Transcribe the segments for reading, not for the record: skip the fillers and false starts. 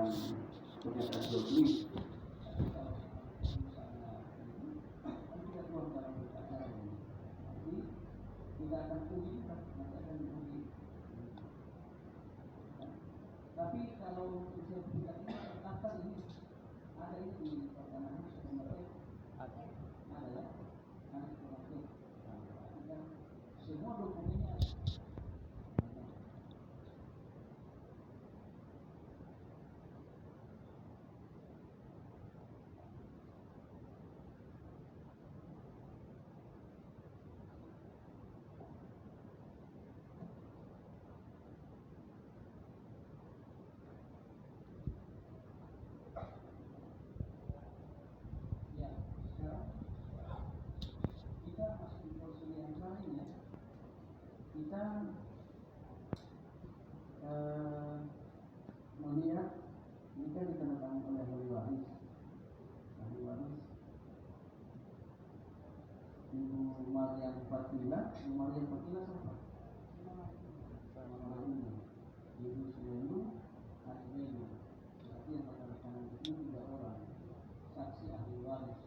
yang pernyataan jual beli. Tidak akan uji, nanti akan diuji. Tapi kalau sertifikat ini apa ini ada ini di pertanahan sebenarnya ada ya, ada sebenarnya. Semua dokumennya ada. Kita melihat ini kan ditandatangani oleh ahli waris. Ibu Maryam Fatila siapa? Ibu Sulaiman Asmenu. Berarti yang ditandatangani ini 3 orang saksi ahli waris.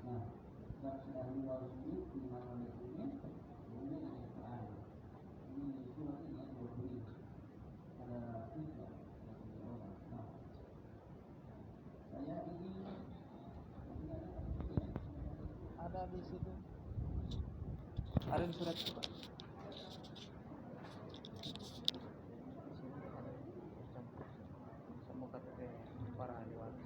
Nah, saksi ahli waris ini di mana letaknya? Kemudian ada Quran. Ini surat ini ada 20. Ada 3 orang. Nah, saya ini ada di situ. Ada di surat itu, Pak. Semoga para ahli waris.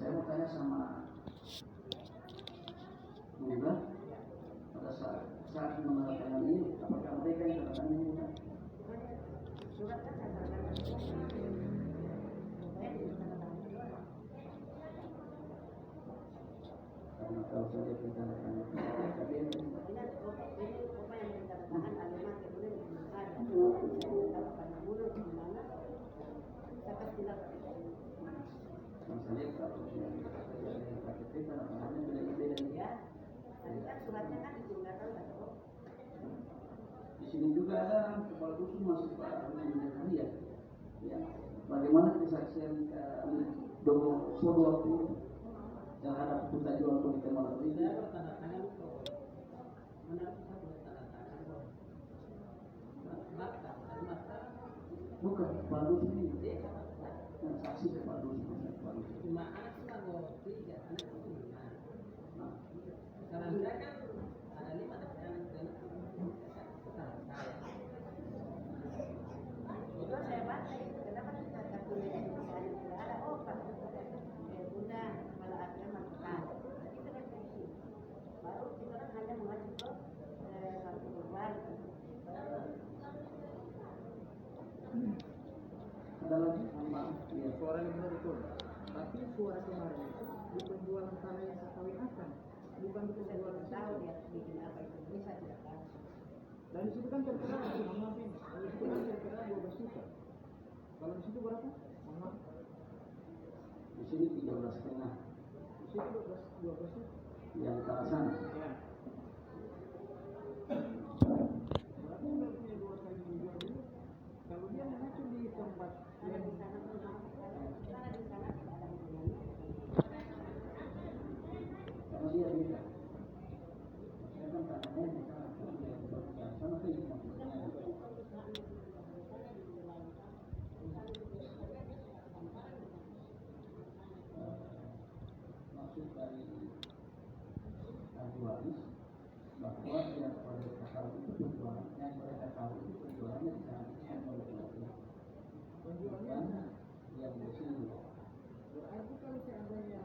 Saya mau tanya sama Buddha pada saat menandatangani ini, apakah mereka yang menandatangani ini kan? Suratnya karena kalau saja kita tanda tapi ini apa yang ditandatangan alamat kemudian ada karena mulut di mana saya tidak misalnya kalau yang KTP tanda tangannya beda-beda ya. Tadi kan suratnya kan digunakan atau di sini juga ada kepala dusun masuk Pak Ahli ya. Ya. Bagaimana kesaksian Dogo Sodo waktu itu terhadap putusan jual beli kemana beli? Saya bertanda tangan kok. Mana saya bertanda tangan kok. Bukan kepala dusun ini. Saksi kepala dusun. Cuma anak cuma bawa 3 anak itu gimana? Sekarang saya kan ada 5 anak dan sekarang saya. Itu saya baca itu kenapa tidak kartunya misalnya tidak ada Pak Bunda malah akhirnya makan. Itu kan begitu. Baru kita kan hanya mengacu ke kartu keluar. Ada lagi sama suara yang benar betul. Tapi suara kemarin itu di penjualan tanah yang saya kawinkan, bukan di penjualan tahu dia bikin apa itu bisa tidak tahu. Dan di situ kan tertera nama ini, di situ kan tertera 12 juta. Kalau di situ berapa? Sama. Di sini 13,5. Di situ 12 juta. Yang ke sana. Ya. Berarti nggak punya 2 kali dijual dulu. Kalau dia mengacu di tempat yang di sana di sana kalau dia bisa saya kan tangannya di sana sama sih maksud dari ahli waris bahwa yang mereka tahu itu penjualan yang mereka tahu itu penjualannya di sana penjualannya yang di sini. Berarti kalau seandainya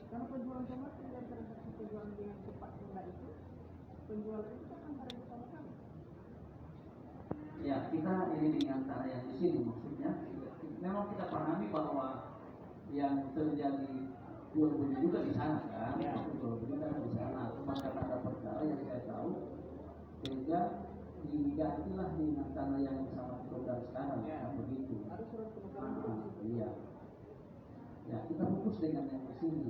karena penjualan tomat dan transaksi penjualan dengan cepat rendah itu penjualan itu kan antara sama-sama. Ya kita ini dengan cara yang di sini maksudnya bahwa yang terjadi jual beli juga di sana kan, jual beli kan di sana. Cuma karena ada perkara yang saya tahu, sehingga digantilah dengan tanah yang sama saudara sekarang, kan begitu. Iya. Ya kita fokus dengan yang di sini,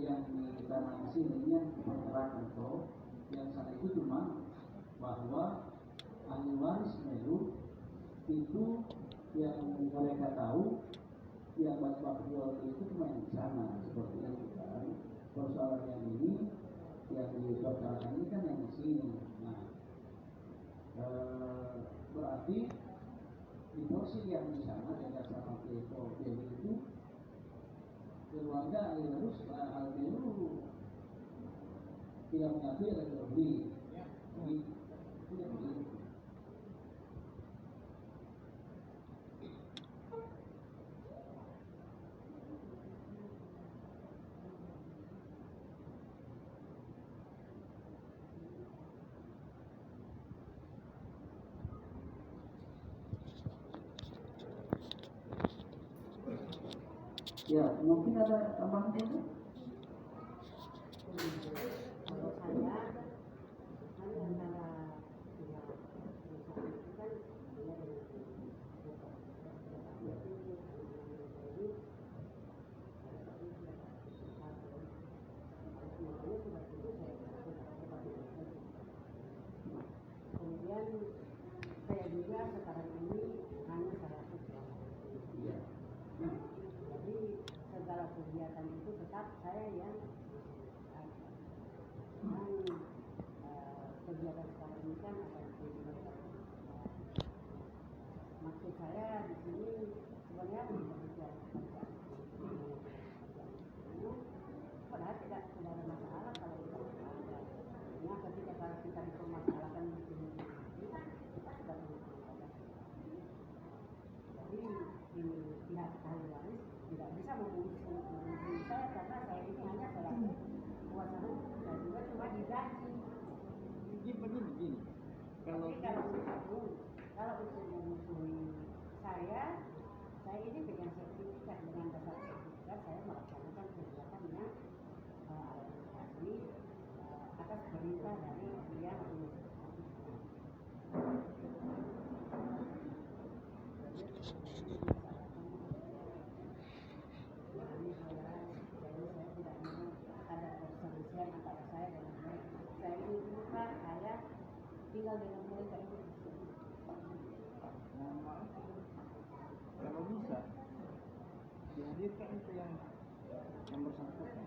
yang di tanah di sini yang perkarakan toh, yang sana itu cuma bahwa ahli waris Melu itu yang mereka tahu yang bak jual itu cuma yang di sana seperti itu kan. Persoalan yang ini yang diperkarakan ini kan yang di sini. Nah, berarti di porsi yang di sana dengan sama Pieto itu keluarga Alirus Albiru tidak mengakui ada jual beli. Tidak begitu. Ya, mungkin ada tambahan itu. Kalau saya kan antara dua perusahaan itu kan beda dengan kemudian saya juga sekarang ini hanya saya kerja. Jadi segala kegiatan itu tetap saya yang kegiatan sekarang ini kan akan maksud saya di sini sebenarnya bekerja padahal tidak ada masalah kalau kita bekerja. Nah, ketika kalau kita dipermasalahkan di sini kita sudah bekerja. Jadi ini pihak ahli waris tidak bisa menghubungi saya karena saya ini hanya selaku kuasa hukum dan juga cuma digaji. Begini. Kalau untuk memusuhi saya ini dengan sertifikat, dengan dasar sertifikat saya melaksanakan kegiatannya administrasi atas perintah dari dia tinggal dengan mereka itu. Kalau bisa dihadirkan itu yang bersangkutan.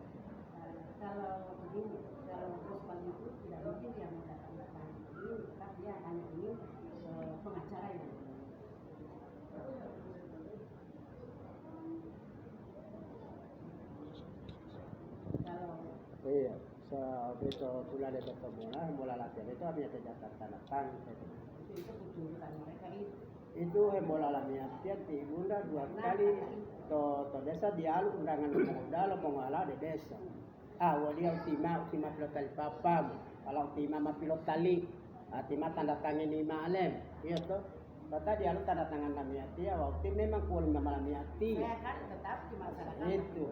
Kalau begini, kalau Rosman itu tidak mungkin yang mendatangkan ini, tetapi dia hanya ingin pengacara yang iya, besok sudah ada pertemuan, mulai latihan itu hanya tercatat tanda tangan. itu kejurutan mereka Itu bola lamia tiap bunda 2 kali to desa dialu undangan muda lo pengala de desa. Wali ultima pilot tali papam, kalau ultima pilot tali, ultima tanda tangan 5 alem, iya toh. Kata dialu tanda tangan lamia tia, waktu memang kurang nama lamia tia. saya kan tetap di masyarakat Itu,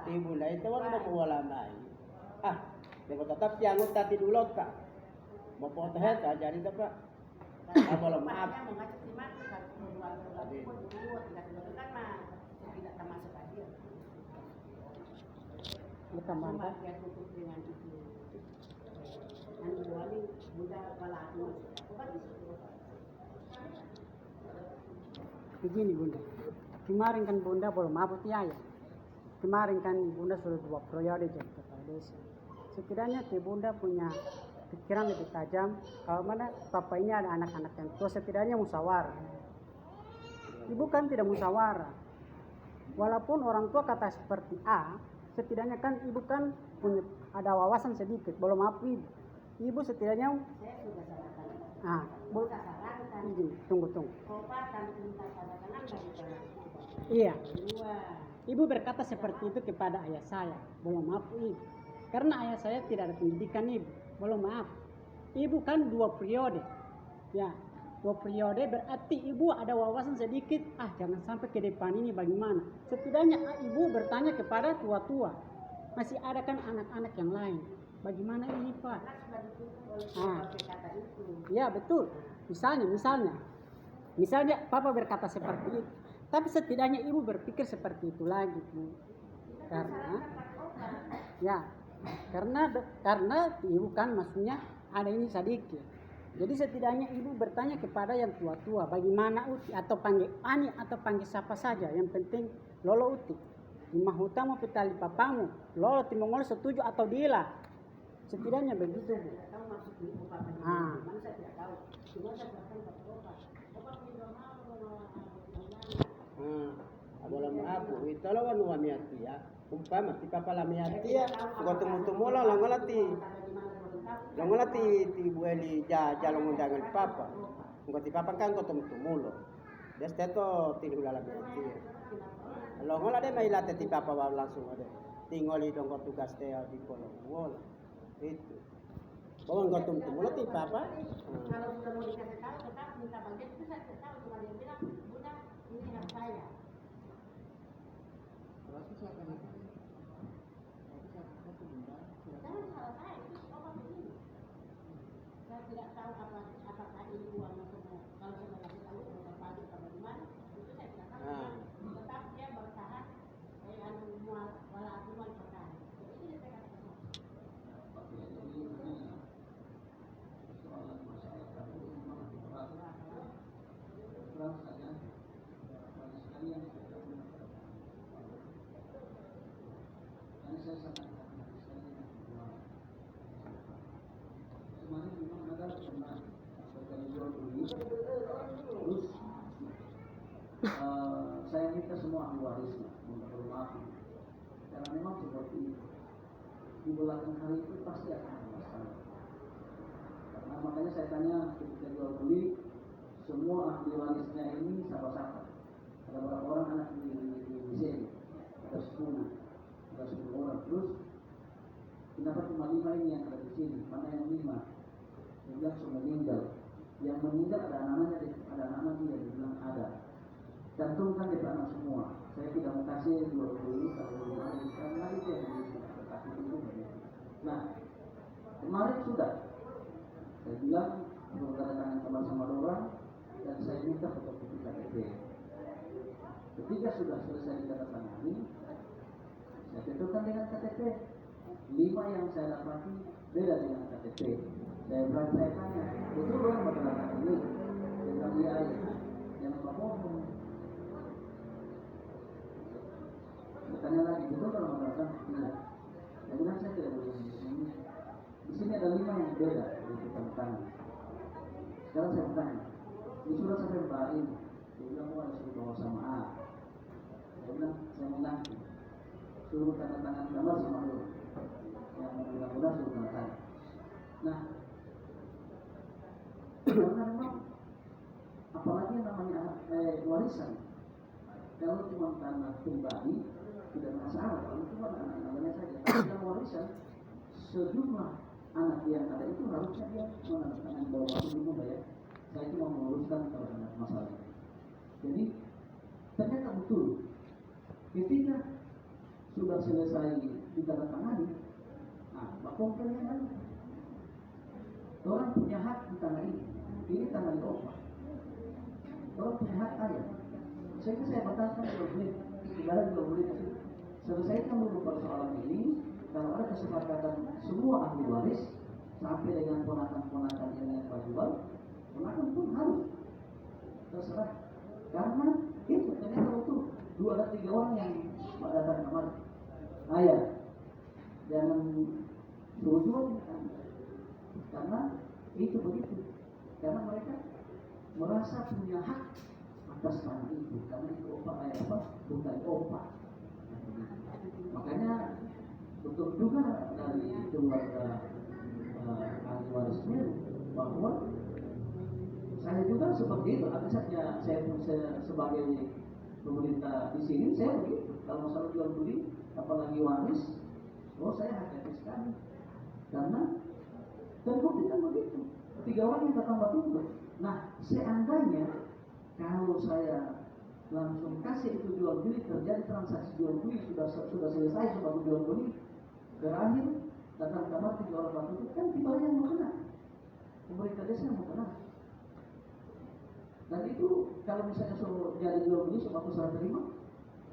di bunda itu kan mau bola mai. Dia tetap yang tadi dulu tak. Mau foto aja jadi apa? Boleh maaf. Mengacu terima kalau pun dulu tidak kan mah tidak termasuk aja. Cuma dia tutup dengan itu. Yang dua ini mudah kepala aku. Bukan di situ. Begini Bunda, kemarin kan Bunda belum mabut ya. Kemarin kan Bunda sudah 2 periode jadi kepala desa. Setidaknya Bunda punya pikiran lebih tajam. Kalau mana papa ini ada anak-anak yang tua, setidaknya musyawarah. Ibu kan tidak musyawarah. Walaupun orang tua kata seperti A, setidaknya kan ibu kan punya ada wawasan sedikit. Belum apa ibu setidaknya. Saya sudah sarankan. Tunggu. Iya. Ibu berkata seperti itu kepada ayah saya. Belum maaf ibu. Karena ayah saya tidak ada pendidikan ibu. Belum maaf. Ibu kan 2 periode. Ya. 2 periode berarti ibu ada wawasan sedikit, jangan sampai ke depan ini bagaimana. Setidaknya ibu bertanya kepada tua-tua, masih ada kan anak-anak yang lain, bagaimana ini Pak? Ya betul, misalnya Papa berkata seperti itu, tapi setidaknya ibu berpikir seperti itu lagi Bu. Karena ibu kan maksudnya ada ini sedikit. Jadi setidaknya ibu bertanya kepada yang tua-tua, bagaimana uti, atau panggil ani atau panggil siapa saja, yang penting lolo uti. Lima hutamu petali papamu, lolo timongol setuju atau dila. Setidaknya begitu Bu. Abolam aku italo wanu wamiatia umpama ti papa lamiatia gotumu-tumulo longolati ti bueli jalong undangan papa ngoti papa kan gotumu-tumulo desteto ti hula lamiatia longola de mailate ti papa wa langsung ade tingoli dong tugas teh di kolong wala itu bawang gotumu-tumulo ti papa Kalau sudah mau dikasih tahu tetap minta bagian itu saya tahu cuma dia bilang Bunda ini hak saya. Berarti siapa nih? Jangan salah saya itu obat begini. Saya tidak tahu apakah ini uang semua. Kalau saya kasih tahu uang pagi atau bagaimana itu saya tidak tahu. Tetap dia bertahan wala aku mau bertahan. Jadi ini saya katakan. Saya minta semua ahli waris untuk maaf karena memang seperti itu di belakang hari itu pasti akan ada masalah. Karena makanya saya tanya ketika jual beli semua ahli warisnya ini siapa-siapa. Ada berapa orang anak di sini? Ada 10 orang. Terus kenapa cuma 5 ini yang ada di sini? Mana yang 5? Dia bilang sudah meninggal. Yang meninggal ada namanya dia bilang ada. Cantumkan di anak semua. Saya tidak mau kasih jual beli kalau karena itu yang dikasih itu. Nah, kemarin sudah saya bilang tanda tangan sama orang dan saya minta fotokopi KTP. Ketika sudah selesai ditandatangani, saya tentukan dengan KTP. 5 yang saya dapati beda dengan KTP. Saya tanya, betul dong masalah ini? Dengan dia yang bohong. Bertanya lagi, betul kalau mengatakan tidak. Saya bilang saya tidak boleh di sini. Di sini ada 5 yang beda dari tangan. Sekarang saya bertanya, di surat saya berbain, dia bilang ada suruh bawa sama A. Saya bilang saya menanti, suruh tanda tangan gambar sama dulu. Yang mudah-mudahan suruh tanda tangan. Nah, karena memang apalagi yang namanya warisan, kalau cuma tanah pribadi tidak masalah, kalau cuma anak-anaknya saja. Tapi dalam warisan sejumlah anak yang ada itu harusnya dia menandatangani bahwa aku dulu ya. Saya cuma meluruskan kalau ada masalah. Jadi ternyata betul ketika sudah selesai ditandatangani, komplainnya kan orang punya hak di tanah ini tanah di opa. Orang punya hak ayah. Sehingga saya batalkan 2 menit. Ibarat 2 menit selesaikan dulu persoalan ini. Kalau ada kesepakatan semua ahli waris sampai dengan ponakan-ponakan yang berjual, ponakan pun harus terserah. Karena itu ternyata betul 2 atau 3 orang yang datang kemarin. Ayah, jangan suruh jual karena itu begitu. Karena mereka merasa punya hak atas tanah itu, karena itu bukan opa. Makanya betul juga dari keluarga ahli warisnya bahwa saya juga seperti itu. Artinya saya sebagai pemerintah di sini saya begitu. Kalau masalah jual beli, apalagi waris, saya hati-hati sekali. Karena terbukti kan begitu. 3 orang yang datang batu Nah, seandainya kalau saya langsung kasih itu jual beli, terjadi transaksi jual beli, sudah selesai, sudah jual beli, berakhir, datang kamar 3 orang waktu itu, kan kita yang mau kena, pemerintah desa yang mau kena. Dan itu kalau misalnya jadi jual beli, aku salah terima,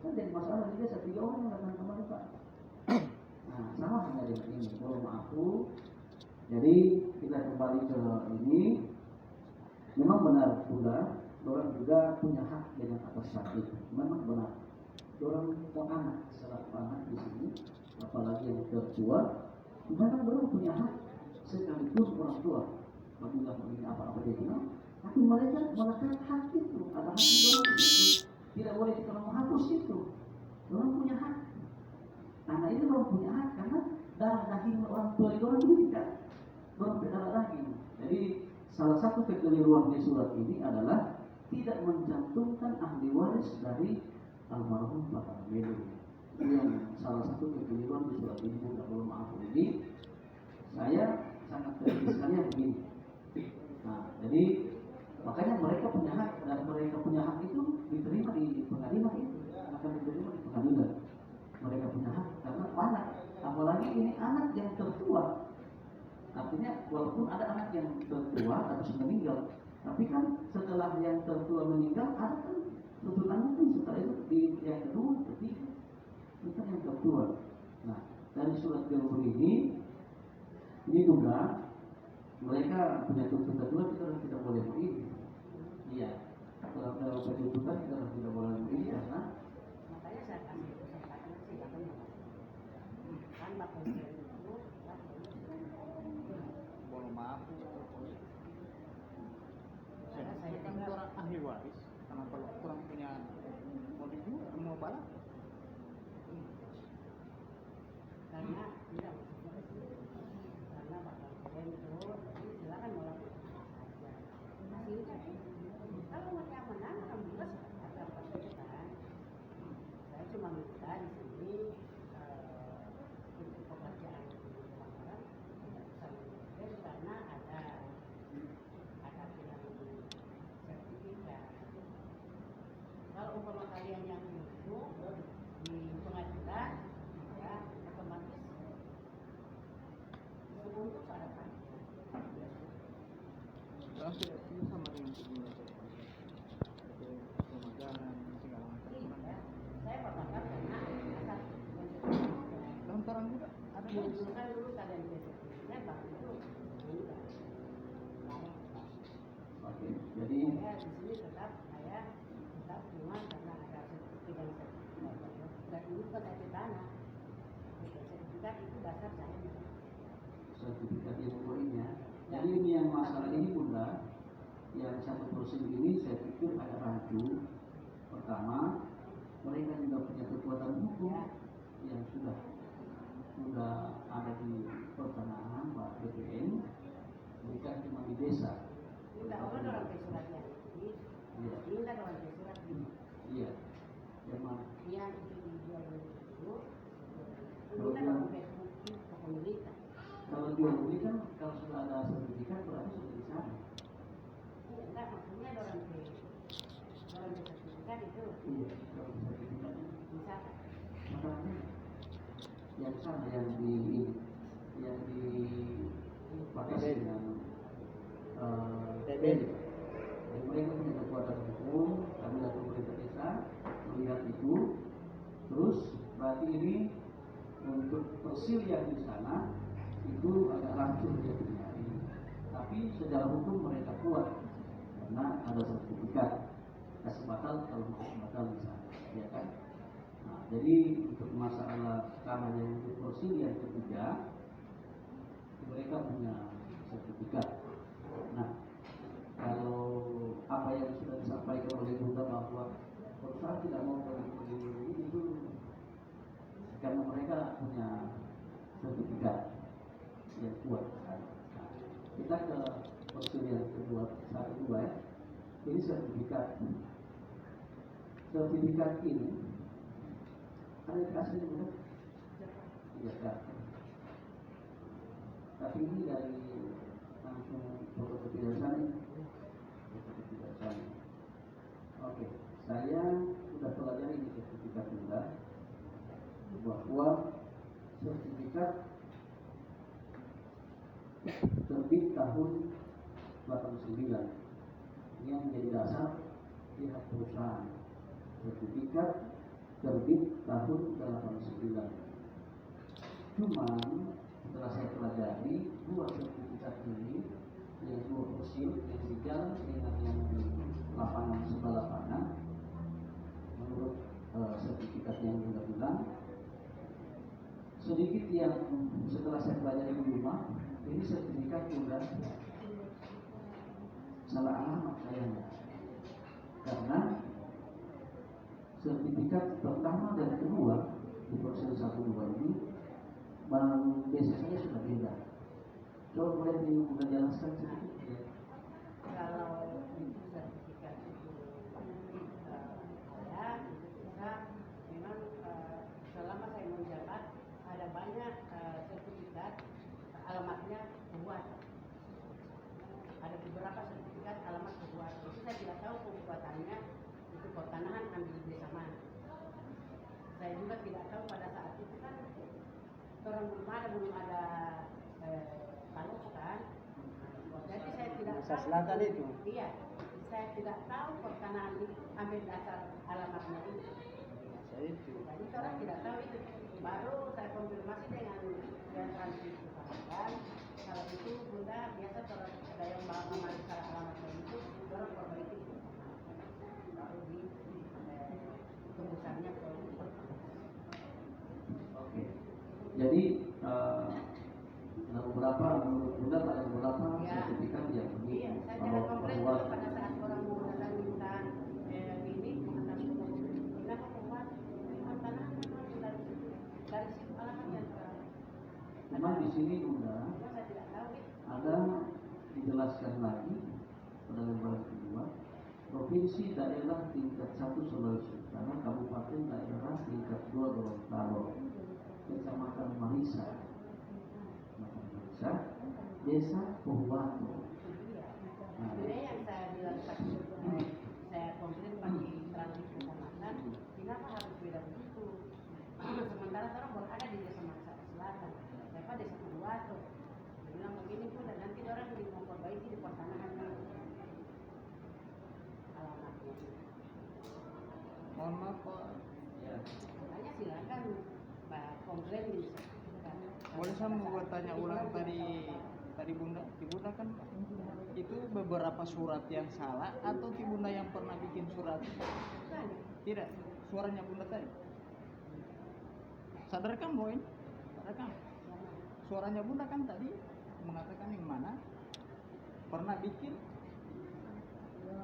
kan jadi masalah di desa, 3 orang yang datang kamar Pak. Nah, sama hanya dengan ini, mohon maaf. Jadi kita kembali ke ini. Memang benar pula, orang juga punya hak dengan atas hak itu. Memang benar. Orang mau anak, selaku anak di sini, apalagi yang tertua, memang orang punya hak. Sekalipun orang tua, apabila begini apa-apa dia bilang, tapi mereka melekat hak itu, ada hak di dalam itu. Tidak boleh kita menghapus itu. Orang punya hak. Anak itu orang punya hak karena darah daging orang tua itu orang tidak. Orang berdarah daging. Jadi salah satu kekeliruan di surat ini adalah tidak mencantumkan ahli waris dari almarhum Bapak Melu. Itu yang salah satu kekeliruan di surat ini. Mohon maaf ini. Saya sangat teliti sekali yang begini. Nah, jadi makanya mereka punya hak dan mereka punya hak itu diterima di pengadilan itu, akan diterima di pengadilan. Mereka punya hak karena anak, apalagi ini anak yang tertua. Artinya walaupun ada anak yang tertua atau meninggal, tapi kan setelah yang tertua meninggal ada kan tuntutan pun setelah itu di yang kedua, ketiga, itu yang tertua. Nah, dari surat Jabur ini juga mereka punya tuntutan juga, kita tidak boleh begini. Iya, kalau ada tuntutan kita tidak boleh begini karena Makanya saya kasih kesempatan sih katanya. Kan Bapak Mohon maaf. Saya kan orang ahli waris, karena kalau kurang punya mau dijual, mau balas. karena tidak karena Bapak Presiden itu silakan melakukan saja. Hasilnya kalau mereka menang, alhamdulillah ada persetujuan. Saya cuma minta di sini untuk pekerjaan kemarin tidak bisa mengikuti karena ada bilang sertifikat. Kalau umpama kalian yang itu di pengadilan, ya otomatis untuk ada kan. Orang tidak setuju sama dengan sebelumnya pemagangan segala macam. Iya, saya katakan karena asal Lontaran juga ada menunjukkan dulu kalian sertifikatnya baru itu enggak. oke, jadi Saya di sini tetap cuma karena ada sertifikat dan ini bukan dari tanah. Sertifikat itu dasar saya. sertifikat yang poinnya. Jadi ini yang masalah ini Bunda, yang 1% ini saya pikir ada rancu. Pertama, mereka juga punya kekuatan hukum yang sudah ada di pertanahan Pak BPN, bukan cuma di desa. Minta orang ke suratnya. Iya. Minta orang ke surat ini. Iya. Memang Yang itu dijual dulu. Minta orang ke bukti kepemilikan. kalau jual beli kan kalau sudah ada sertifikat berarti sudah di sana. Enggak, maksudnya orang ke sertifikat itu Iya, kalau sertifikatnya. bisa. Makanya yang sana yang dipakai dengan DBL. dan mereka punya kekuatan hukum, kami dari pemerintah desa melihat itu, terus berarti ini untuk persil yang di sana itu agak langsung dia dinyari, tapi secara hukum mereka kuat karena ada sertifikat kasih batal kalau mau batal di sana, ya kan? Nah, jadi untuk masalah sekarang yang untuk persil yang ketiga mereka punya sertifikat. Nah, kalau apa yang sudah disampaikan oleh Bunda bahwa perusahaan tidak mau pergi itu karena mereka punya sertifikat yang kuat. Nah, kita ke persil yang kedua, ya. Ini sertifikat ini ada dikasih juga, iya kan? Tapi ini dari langsung fotokopi dari sana. sertifikatnya. Oke, saya sudah pelajari di sertifikat juga bahwa sertifikat terbit tahun 89 yang menjadi dasar pihak perusahaan. Sertifikat terbit tahun 89. Cuman setelah saya pelajari dua sertifikat ini, yang dua fosil yang sejalan dengan yang di lapangan sebelah lapangan, menurut sertifikat yang juga bilang, sedikit yang setelah saya pelajari di rumah, ini sertifikat juga salah alamat kayaknya, karena sertifikat pertama dan kedua di proses 1-2 ini baru biasanya sudah beda. Coba boleh dibuka jelaskan sedikit ya. Kalau itu sertifikat itu ada, kita memang selama saya menjabat ada banyak sertifikat alamatnya kuat. Ada beberapa sertifikat alamat kuat. Itu saya tidak tahu pembuatannya itu pertanahan ambil desa mana. Saya juga tidak tahu pada saat itu kan orang belum ada palos kan. Jadi saya tidak Desa tahu. Selatan itu. Iya, saya tidak tahu pertanahan itu ambil dasar alamatnya itu. Saya itu. Jadi orang tidak tahu itu. Baru saya konfirmasi dengan transisi kan. Kalau itu Bunda biasa kalau ada yang nama dasar alamatnya itu, orang perbaiki. Baru di tembusannya ke. Oke. Jadi ada beberapa menurut Bunda ada beberapa sertifikat yang Iya, begitu. saya Kalau tidak komplain bahwa juga pada saat orang mau datang minta ini atas kenapa kuat tanah dari situ alamatnya cuma di sini Bunda saya tidak tahu gitu. ada dijelaskan lagi pada lembar kedua, provinsi daerah tingkat 1 Sulawesi Utara, kabupaten daerah tingkat 2 Gorontalo, kecamatan Marisa, desa Pohuwato. Nah, Sebenarnya yang saya bilang tadi saya komplain pakai transisi kecamatan, kenapa harus beda begitu? Sementara orang baru ada di desa Marisa Selatan, siapa desa Pohuwato. Dia bilang begini pun dan nanti orang jadi memperbaiki di pertanahan alamatnya. Mohon maaf Pak, Makanya silakan Pak komplain di sertifikat. boleh saya mau bertanya ulang tadi Bunda, Ti Bunda kan itu beberapa surat yang salah atau Ti Bunda yang pernah bikin surat? Bukan. Tidak, suaranya Bunda tadi. Sadarkan Boy? Sadarkan. Suaranya Bunda kan tadi mengatakan yang mana pernah bikin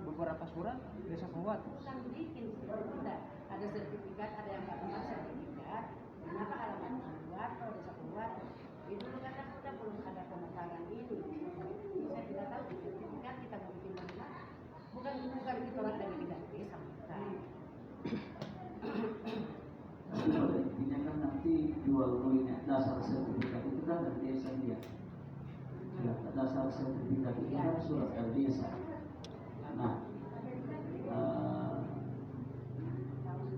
beberapa surat desa Pohuwato. Bukan bikin sudah ada sertifikat, ada yang pertama sertifikat. Kenapa alamat buat atau desa buat? Itu karena kita belum ada pemekaran ini. Saya tidak tahu sertifikat kita mau bikin mana. Bukan kita orang dari bidang desa bukan. pada intinya kan nanti jual belinya dasar sertifikat itu kan dari desa dia. Ya, dasar sertifikat itu kan surat dari desa. Nah,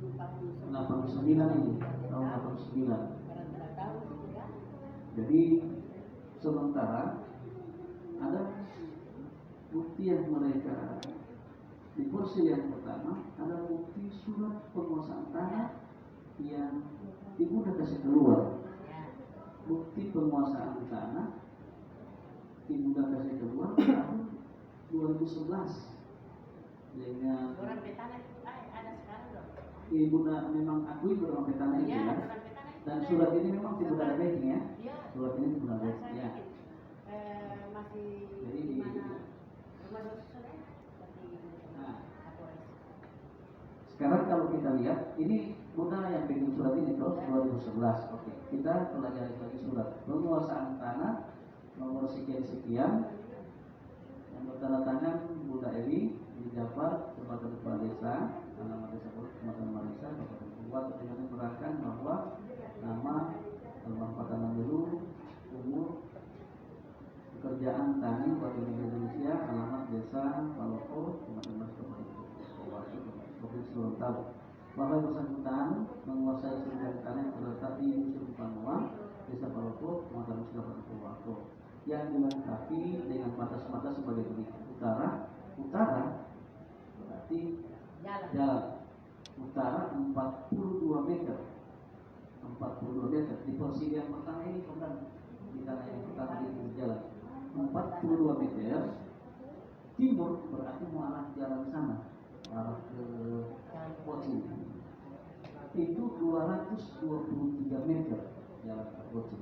89 ini tahun 89. Jadi sementara ada bukti yang mereka di kursi yang pertama ada bukti surat penguasaan tanah yang ibu udah kasih keluar. Bukti penguasaan tanah ibu udah kasih keluar tahun 2011 dengan Orang petana itu ada sekarang loh. ibu memang akui berapa petana itu Iya, ya. orang petana itu. Dan surat ini memang tidak ada backing ya. Iya. Surat ini tidak ada backing ya. Masih Jadi di di- mana rumah susun ya? Seperti Nah. Kapolres. Sekarang kalau kita lihat ini Bunda yang bikin surat ini tahun 2011. Oke, kita pelajari lagi surat penguasaan tanah nomor sekian-sekian yang bertanda tangan Bunda Eli di Jabar, Kecamatan Kepala Desa, alamat desa Kecamatan Marisa, Kabupaten Pohuwato, dengan menerangkan bahwa nama, alamat tanah dulu, umur, pekerjaan tani, Bank Indonesia, alamat desa Paloko, Kecamatan Marisa, bahwa yang bersangkutan menguasai sebidang tanah yang terletak di Dusun Panuang, Desa Palopo, Kecamatan Muslihat Purwokerto, yang dilengkapi dengan batas-batas sebagai berikut. Utara berarti jalan utara 42 meter. 42 meter di posisi yang pertama ini bukan di tanah yang pertama di jalan 42 meter. Timur berarti mengarah jalan sana, arah ke Pocin. Itu 223 meter jalan ke Pocin.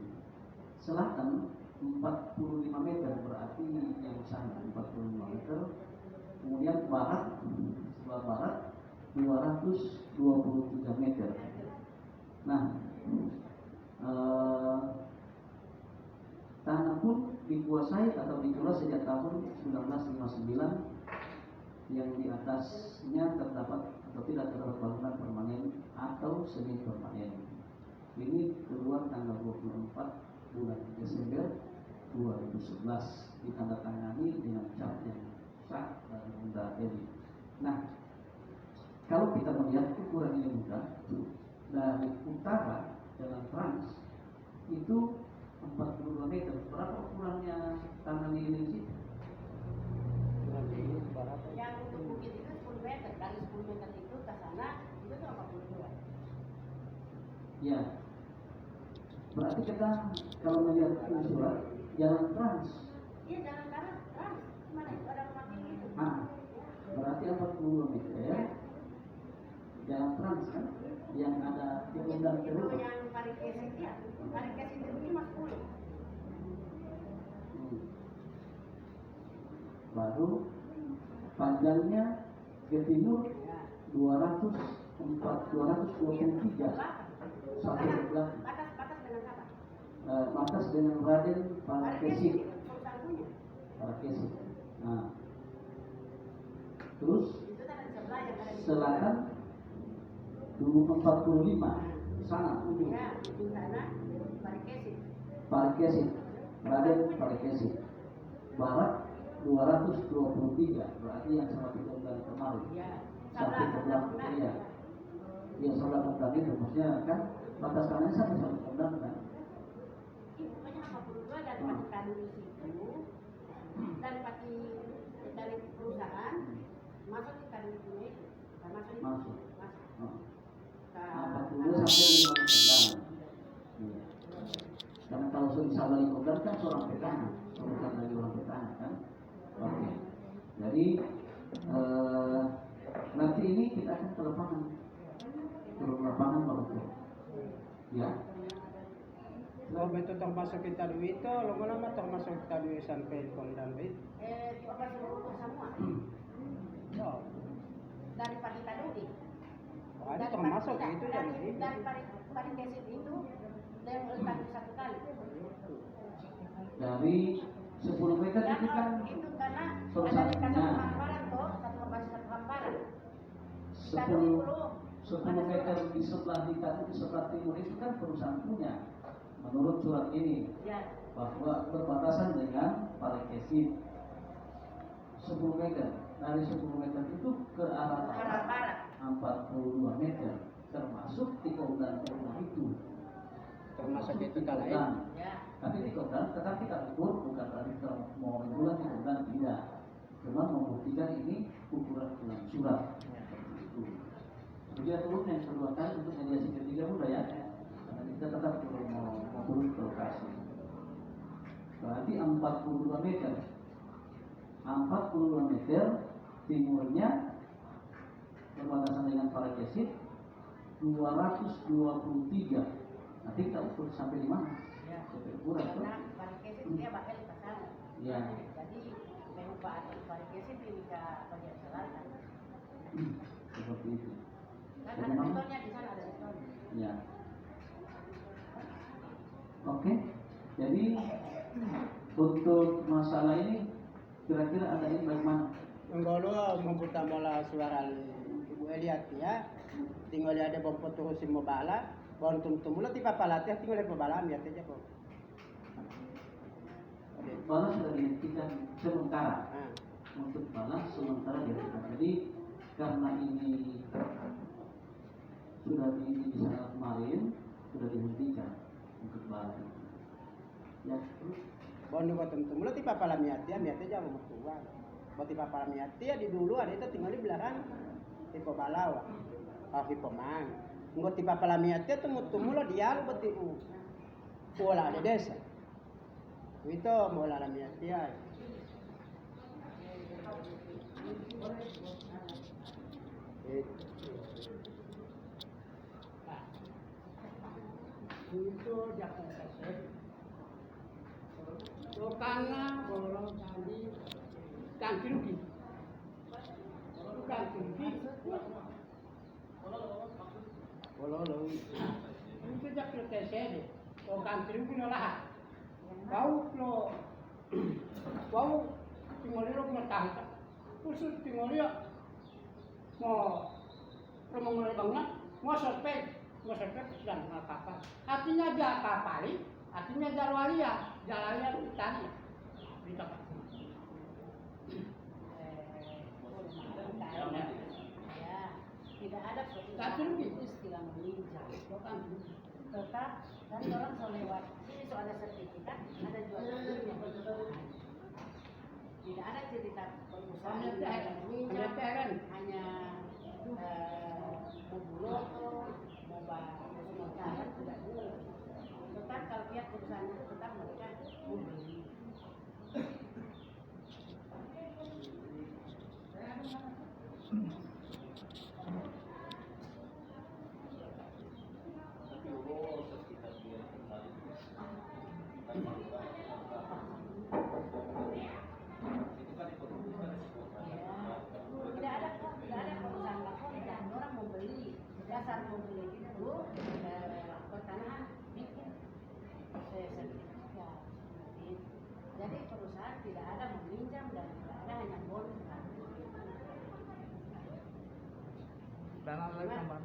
Selatan 45 meter berarti yang sana 45 meter. Kemudian barat, sebelah barat 223 meter. Nah, tanah pun dikuasai atau dikelola sejak tahun 1959, yang di atasnya terdapat atau tidak terdapat bangunan permanen atau semi permanen. Ini keluar tanggal 24 bulan Desember 2011, ditandatangani dengan cap yang sah dari Bunda Eri. Nah, kalau kita melihat ukuran ini Bunda, dari utara jalan trans itu 42 meter. Berapa ukurannya tanah ini sih? Yang untuk bukit itu 10 meter, dari 10 meter itu ke sana itu tuh 42. Ya. Berarti kita kalau melihat surat jalan trans. Iya, jalan trans. Mana itu ada rumah tinggi itu? Berarti 42 meter. Jalan trans kan yang ada di undang Itu terus. yang parikesit ya. Parikesit itu cuma 10. Baru panjangnya ke timur 223 sampai ke belakang. Batas dengan apa? Batas dengan Raden Parkesit. Nah, terus Itu kan di sebelah yang ada di selatan 245 sana ujung. Ya, di sana parikesit. Parkesit, Raden Parkesit. Barat 223, berarti yang sama kita dari kemarin. Ya, Sampai ke belakang, iya. Ya sebelah belakang itu maksudnya kan batas kanannya sampai ke belakang kan. Pokoknya 42 dari Pati Kadu di situ, dari perusahaan masuk ke Kadu itu, masuk. Nah, 42 sampai 59. Iya. Karena kalau bisa balik program kan seorang petani, bukan dari orang petani kan. Oke. Jadi nanti ini kita akan ke lapangan. Turun lapangan Pak. Ya. Lo betul termasuk kita duit itu, lo lama termasuk kita duit sampai kondang duit. Coba seluruh semua. Oh, Dari Pati Kadu ini. ada termasuk itu yang ini. Dari parikesit itu yang letak satu kali. Dari 10 meter itu kan Itu karena salah ada di satunya. satu hamparan toh, satu hamparan. 10 meter di sebelah di sebelah timur itu kan perusahaan punya. Menurut surat ini Ya. bahwa berbatasan dengan Parikesit 10 meter. Dari 10 meter itu ke arah barat 42 meter, termasuk tikondang itu. Termasuk itu kalau lain. Tikondang. Ya. Tapi tikondang tetap kita ukur, bukan berarti kita mau menjual tikondang, tidak. Cuma membuktikan ini ukuran surat. Itu. Kemudian turun yang kedua kali untuk mediasi ketiga mudah ya. Karena kita tetap mau turun ke lokasi. Berarti 42 meter. 42 meter timurnya berbatasan dengan Parikesit 223. Nanti kita ukur sampai di mana? Ya. Sampai ukuran tuh. Karena parikesit dia bakal di sana. Ya. Jadi mengubah parikesit ini ke bagian selatan. Seperti itu. Kan Jadi ada memang- betonnya di sana ada beton. Ya. Oke. Jadi untuk masalah ini kira-kira ada ini bagaimana? Enggolo membuka bola suara Ibu Eliat ya. Tinggal ada bompo turusin mau bala, bontum tumulo tiba palatih tinggal ada bala biar aja kok. Balas sudah dihentikan sementara. Nah, Untuk balas sementara dihentikan. Jadi karena ini sudah di sana kemarin sudah dihentikan untuk balik. Ya, terus Bondo ko tumtum lo ti papala miatia jauh mertua. Bo ti papala miatia di dulu ada itu tinggal di belakang ti Balawa. Di Pomang. Ngo ti papala miatia tumut-tumut lo dia lo beti pola ada desa. Itu mola la miatia. Itu jangan kasih. Karena bolong tadi kaki rugi. Bolong. Itu jangan kasih. Kaki rugi nolah. Bau tinggal lo kena tangkap. Khusus tinggal dia mau remong banget, mau serpek sedang kapal. Artinya dia kapali, artinya jalan tadi. Bisa Pak. Ya, tidak ada perusahaan istilah meminjam. Tetap kan orang kalau lewat sini so ada sertifikat, ada jual belinya. Tidak ada cerita perusahaan yang meminjam, hanya mobuloto, mobalan tidak boleh. Tetap kalau pihak perusahaan itu tetap mereka membeli. Tidak ada perusahaan laporan orang membeli dasar membeli itu pertanahan bikin sertifikat. Jadi perusahaan tidak ada meminjam dan tidak ada hanya bonus.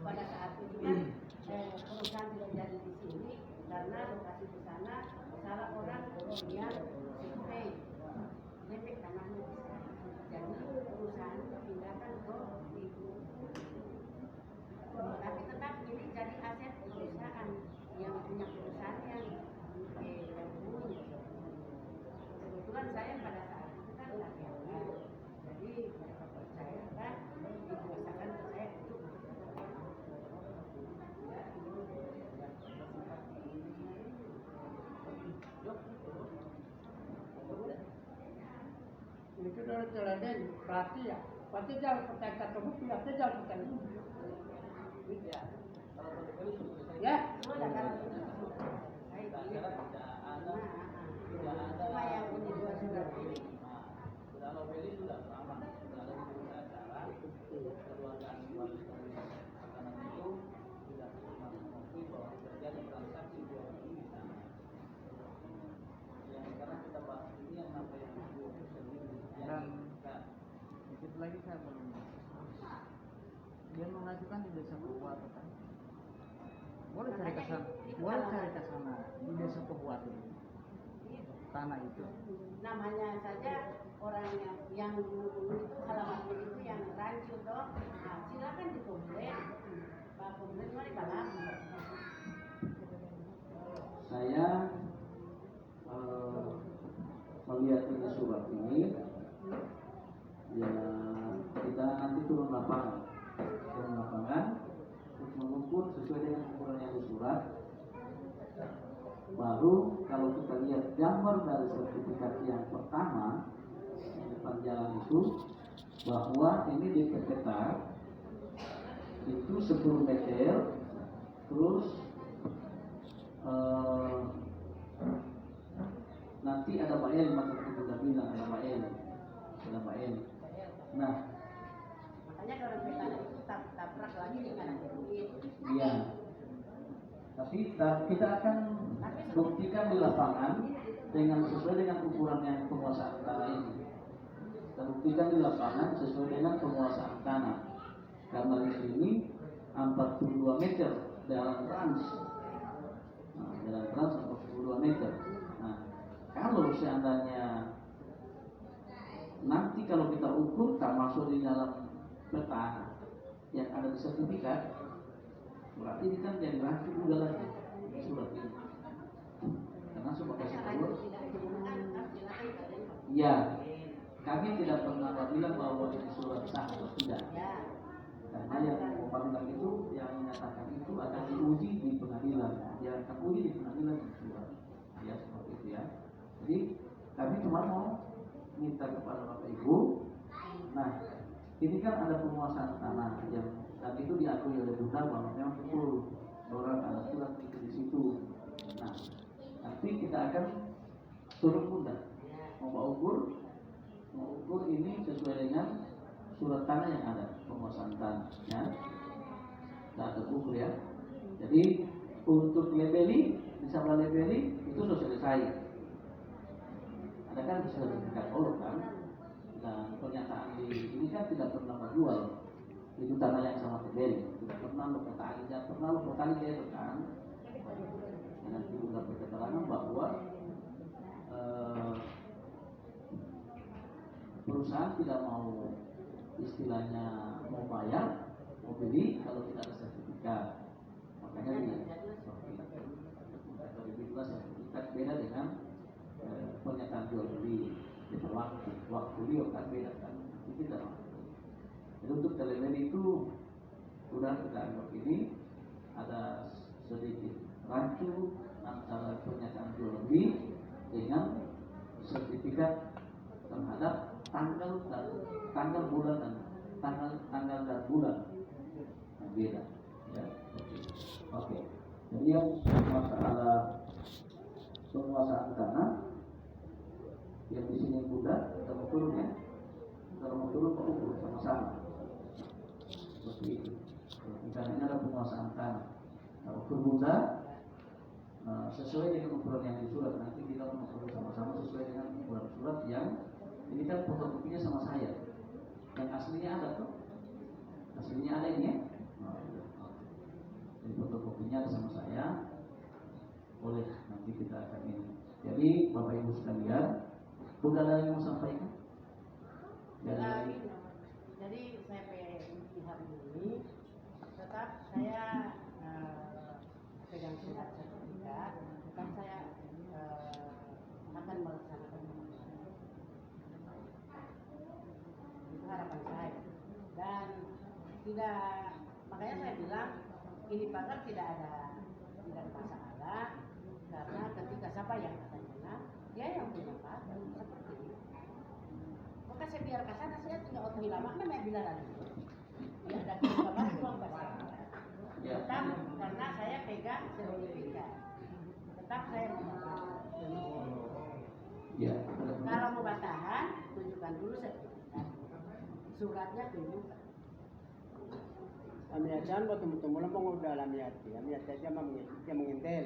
Pada saat itu kan perusahaan tidak jadi di sini karena lokasi di sana salah orang yang survei DP tanahnya di sana. Jadi perusahaan dipindahkan ke ibu. Tapi tetap ini jadi aset perusahaan yang punya perusahaan yang punya. Kebetulan saya pada saat itu kan karyawan, jadi mereka percayakan dikuasakan ke saya untuk Itu dari teladan berarti ya. Berarti jangan percaya kata buku, ya jangan percaya buku. Ya, sudah kan. Cuma yang punya dua surat ini. sudah nobeli sudah lama, sudah ada di acara keluargaan makanan itu sudah mengakui bahwa terjadi transaksi jual beli di sana. Yang sekarang kita bahas ini yang sampai yang jual sendiri. Dan sedikit lagi saya belum. Dia mengajukan di desa Kebuatan kan? Boleh cari ke sana, di desa Kebuatan tanah itu. Namanya saja orang yang dulu itu halaman itu yang rancu toh. Nah, silakan dikomplain. Pak komplain mari kalah. Saya melihat ini surat ini, ya kita nanti turun lapangan untuk mengukur sesuai dengan ukuran yang di surat. Baru kalau kita lihat gambar dari sertifikat yang pertama di depan jalan itu, bahwa ini di PPK itu 10 meter, terus nanti ada Pak El, masa kita sudah bilang ada Pak El. Nah, Makanya kalau kita itu tabrak lagi dengan duit. iya. Tapi kita akan buktikan di lapangan dengan sesuai dengan ukuran yang penguasaan tanah ini. Kita buktikan di lapangan sesuai dengan penguasaan tanah. Karena di sini 42 meter jalan trans. Nah, jalan trans 42 meter. Nah, kalau seandainya nanti kalau kita ukur tak masuk di dalam peta yang ada di sertifikat, berarti Bapak ini kan jadi laki udah lagi surat ini. Karena sebagai sekuler, ya kami tidak pernah bilang bahwa ini surat sah atau tidak. Karena yang pengadilan itu, yang menyatakan itu akan diuji di pengadilan. Dia akan uji di pengadilan surat. Ya seperti itu ya. Jadi kami cuma mau minta kepada Bapak Ibu. Nah, ini kan ada penguasaan tanah yang dan itu diakui oleh Bunda bahwa memang betul orang ada surat itu di situ. Nah, nanti kita akan turun Bunda mau ukur ini sesuai dengan surat tanah yang ada penguasaan tanah ya. Nah, terukur ya. Jadi untuk labeli bisa labeli itu sudah selesai. Ada kan sertifikat oleh kan. Dan pernyataan di ini kan tidak pernah menjual itu tanah yang sama TBL, tidak pernah lo kata tidak pernah lo berkali dia kan. Nanti sudah berketerangan bahwa perusahaan tidak mau istilahnya mau bayar, mau beli kalau tidak ada sertifikat. Makanya dia sertifikat beda dengan pernyataan jual beli. Kita waktu dia kan beda kan, itu tidak. Jadi untuk telemedicine itu sudah kita anggap ini ada sedikit rancu antara pernyataan jual beli dengan sertifikat terhadap tanggal bulan dan tanggal dan bulan yang beda. Ya, oke. Jadi yang masalah penguasaan tanah yang di sini Bunda, kita mau turun ya. Kalau mau turun mau ukur sama-sama. Seperti itu. Karena ini ada penguasaan tanah. Kalau ukur Bunda sesuai dengan ukuran yang di surat. Nanti kita mengukur sama-sama sesuai dengan ukuran surat yang ini kan fotokopinya sama saya. Yang aslinya ada tuh. Aslinya ada ini ya. Jadi fotokopinya ada sama saya. Boleh nanti kita akan ini. Jadi Bapak Ibu sekalian, Bunda ada yang mau sampaikan? Jadi saya pihak ini tetap saya pegang surat sertifikat, tetap saya akan melaksanakan itu harapan saya. Dan tidak, makanya saya bilang ini pagar tidak ada masalah karena ketika siapa yang akan menang dia yang punya pagar seperti itu. Maka saya biar ke sana, saya tinggal otohi lama namanya bila lagi. Ya ada kebahan uang pasar. Tetap karena saya pegang sertifikat. Tetap saya mau. Ya. Kalau mau batahan, tunjukkan dulu sertifikat. Suratnya tunjukkan. Kami aja buat temu-temu lah mengoda kami aja mengintel.